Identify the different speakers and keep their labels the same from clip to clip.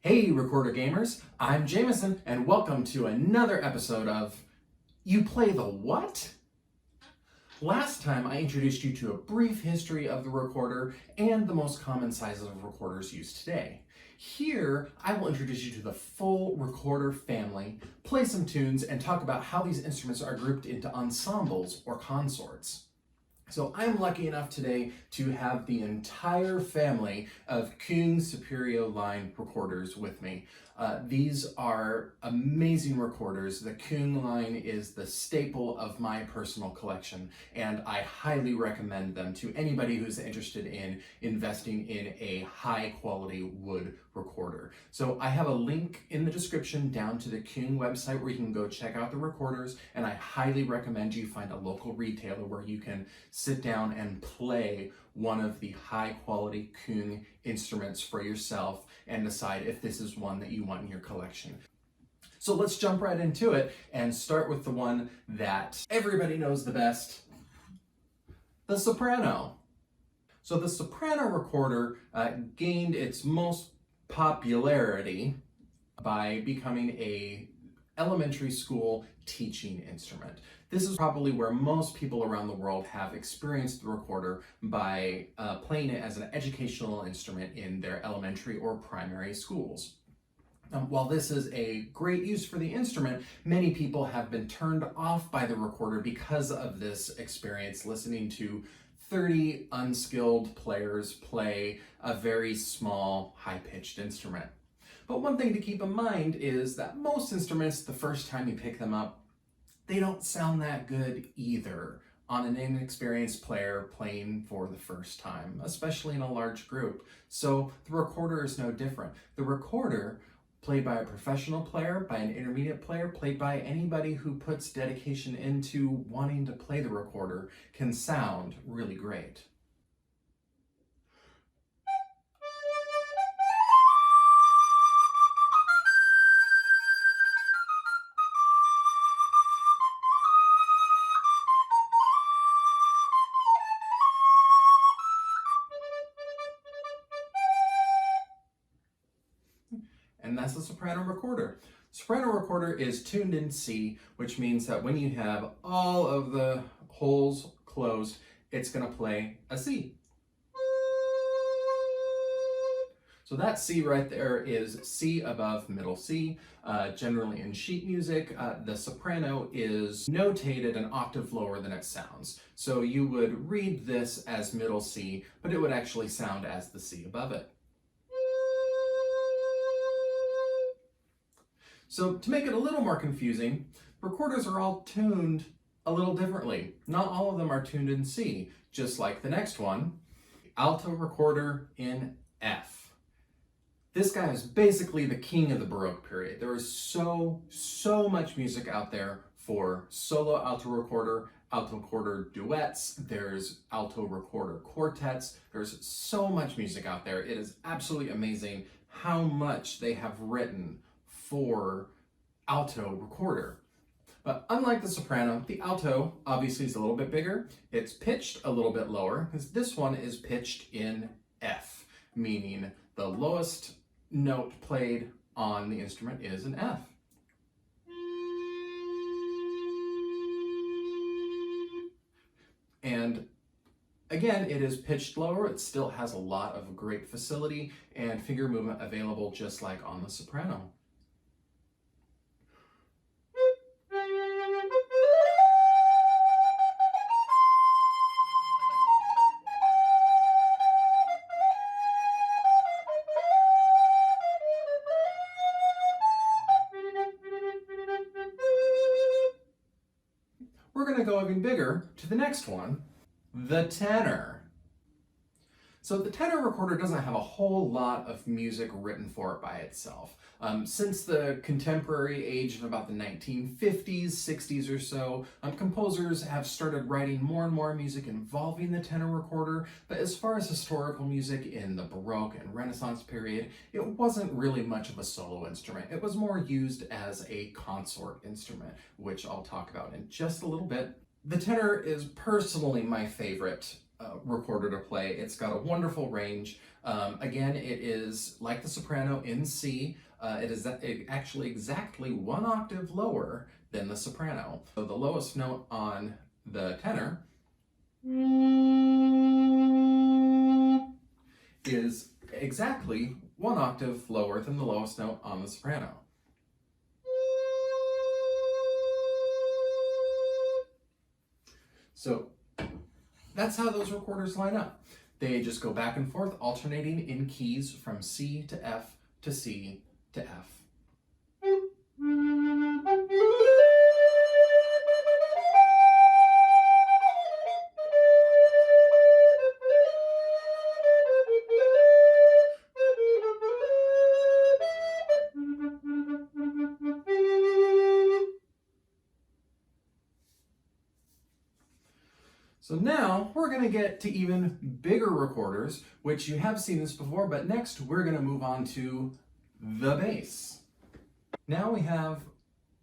Speaker 1: Hey recorder gamers, I'm Jameson and welcome to another episode of You Play the What? Last time I introduced you to a brief history of the recorder and the most common sizes of recorders used today. Here, I will introduce you to the full recorder family, play some tunes, and talk about how these instruments are grouped into ensembles or consorts. So I'm lucky enough today to have the entire family of Korin Superior line recorders with me. These are amazing recorders. The Korin line is the staple of my personal collection, and I highly recommend them to anybody who's interested in investing in a high quality wood recorder. So I have a link in the description down to the Korin website where you can go check out the recorders, and I highly recommend you find a local retailer where you can sit down and play one of the high quality Korin instruments for yourself and decide if this is one that you want in your collection. So let's jump right into it and start with the one that everybody knows the best, the Soprano. So the Soprano recorder gained its most popularity by becoming a elementary school teaching instrument. This is probably where most people around the world have experienced the recorder by playing it as an educational instrument in their elementary or primary schools. While this is a great use for the instrument, many people have been turned off by the recorder because of this experience, listening to 30 unskilled players play a very small, high-pitched instrument. But one thing to keep in mind is that most instruments, the first time you pick them up, they don't sound that good either on an inexperienced player playing for the first time, especially in a large group. So the recorder is no different. The recorder, played by a professional player, by an intermediate player, played by anybody who puts dedication into wanting to play the recorder, can sound really great. And that's the soprano recorder. Soprano recorder is tuned in C, which means that when you have all of the holes closed, it's going to play a C. So that C right there is C above middle C. Generally in sheet music, the soprano is notated an octave lower than it sounds. So you would read this as middle C, but it would actually sound as the C above it. So to make it a little more confusing, recorders are all tuned a little differently. Not all of them are tuned in C, just like the next one, Alto recorder in F. This guy is basically the king of the Baroque period. There is so much music out there for solo alto recorder duets, there's alto recorder quartets, there's so much music out there. It is absolutely amazing how much they have written for alto recorder. But unlike the soprano, the alto obviously is a little bit bigger. It's pitched a little bit lower because this one is pitched in F, meaning the lowest note played on the instrument is an F. And again, it is pitched lower. It still has a lot of great facility and finger movement available just like on the soprano. We're going to go even bigger to the next one, the tenor. So the tenor recorder doesn't have a whole lot of music written for it by itself. Since the contemporary age of about the 1950s, 60s or so, composers have started writing more and more music involving the tenor recorder, but as far as historical music in the Baroque and Renaissance period, it wasn't really much of a solo instrument. It was more used as a consort instrument, which I'll talk about in just a little bit. The tenor is personally my favorite recorder to play. It's got a wonderful range. Again, it is like the soprano in C. It is actually exactly 1 octave lower than the soprano. So the lowest note on the tenor is exactly 1 octave lower than the lowest note on the soprano. So that's how those recorders line up. They just go back and forth, alternating in keys from C to F to C to F. So now we're going to get to even bigger recorders, which you have seen this before, but next we're going to move on to the bass. Now we have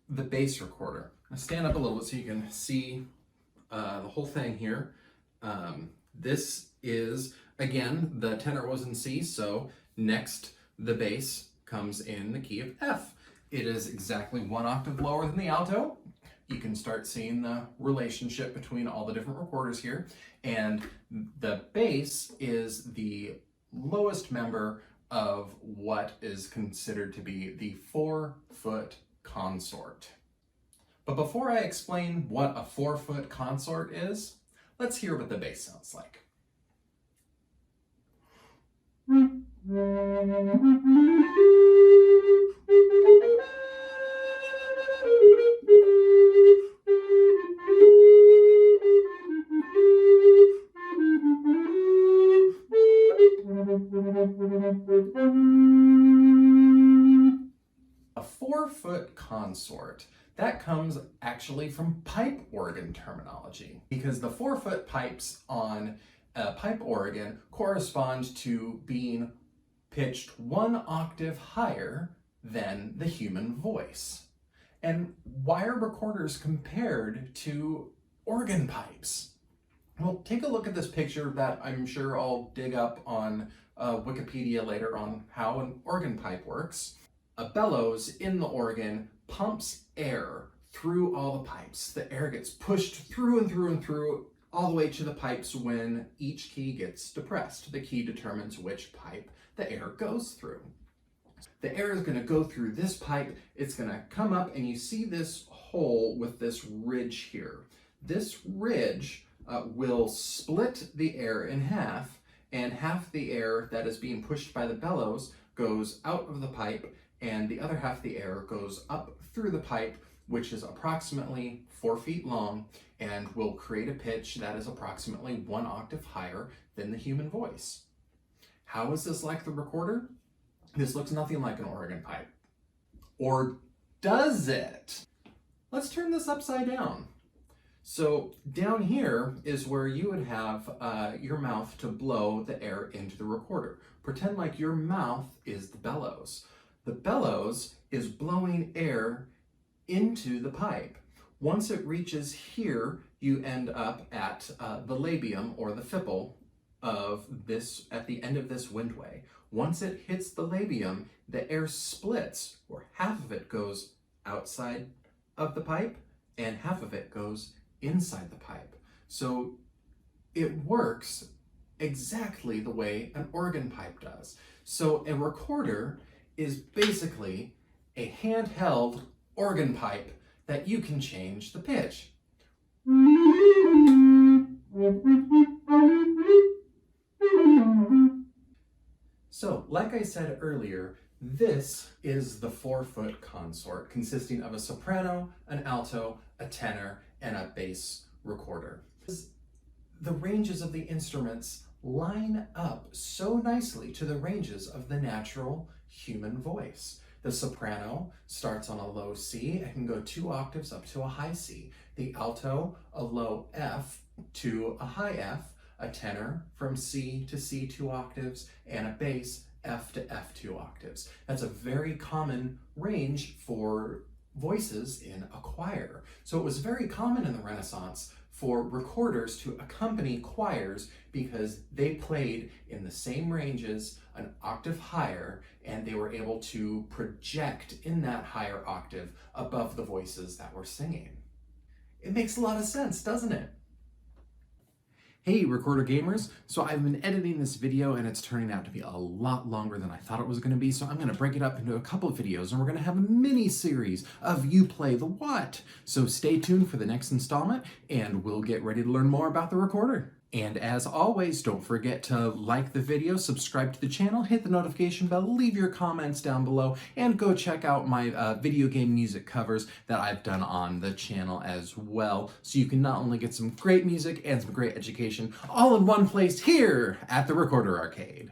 Speaker 1: the bass recorder. I'll stand up a little bit so you can see the whole thing here. This is, again, the tenor was in C, so next the bass comes in the key of F. It is exactly 1 octave lower than the alto. You can start seeing the relationship between all the different recorders here. And the bass is the lowest member of what is considered to be the 4-foot consort. But before I explain what a 4-foot consort is, let's hear what the bass sounds like. A 4-foot consort, that comes actually from pipe organ terminology, because the 4-foot pipes on a pipe organ correspond to being pitched 1 octave higher than the human voice. And why are recorders compared to organ pipes? Well, take a look at this picture that I'm sure I'll dig up on Wikipedia later on how an organ pipe works. A bellows in the organ pumps air through all the pipes. The air gets pushed through and through and through all the way to the pipes when each key gets depressed. The key determines which pipe the air goes through. The air is going to go through this pipe, it's going to come up, and you see this hole with this ridge here. This ridge will split the air in half, and half the air that is being pushed by the bellows goes out of the pipe, and the other half of the air goes up through the pipe, which is approximately 4 feet long, and will create a pitch that is approximately 1 octave higher than the human voice. How is this like the recorder? This looks nothing like an organ pipe. Or does it? Let's turn this upside down. So down here is where you would have your mouth to blow the air into the recorder. Pretend like your mouth is the bellows. The bellows is blowing air into the pipe. Once it reaches here, you end up at the labium or the fipple of this, at the end of this windway. Once it hits the labium, the air splits, or half of it goes outside of the pipe and half of it goes inside the pipe. So it works exactly the way an organ pipe does. So a recorder is basically a handheld organ pipe that you can change the pitch. So, like I said earlier, this is the 4-foot consort, consisting of a soprano, an alto, a tenor, and a bass recorder. The ranges of the instruments line up so nicely to the ranges of the natural human voice. The soprano starts on a low C and can go 2 octaves up to a high C. The alto, a low F to a high F. A tenor from C to C 2 octaves, and a bass F to F 2 octaves. That's a very common range for voices in a choir. So it was very common in the Renaissance for recorders to accompany choirs because they played in the same ranges, an octave higher, and they were able to project in that higher octave above the voices that were singing. It makes a lot of sense, doesn't it? Hey Recorder Gamers, so I've been editing this video and it's turning out to be a lot longer than I thought it was going to be, so I'm going to break it up into a couple of videos and we're going to have a mini series of You Play the What. So stay tuned for the next installment and we'll get ready to learn more about the recorder. And as always, don't forget to like the video, subscribe to the channel, hit the notification bell, leave your comments down below, and go check out my video game music covers that I've done on the channel as well. So you can not only get some great music and some great education all in one place here at the Recorder Arcade.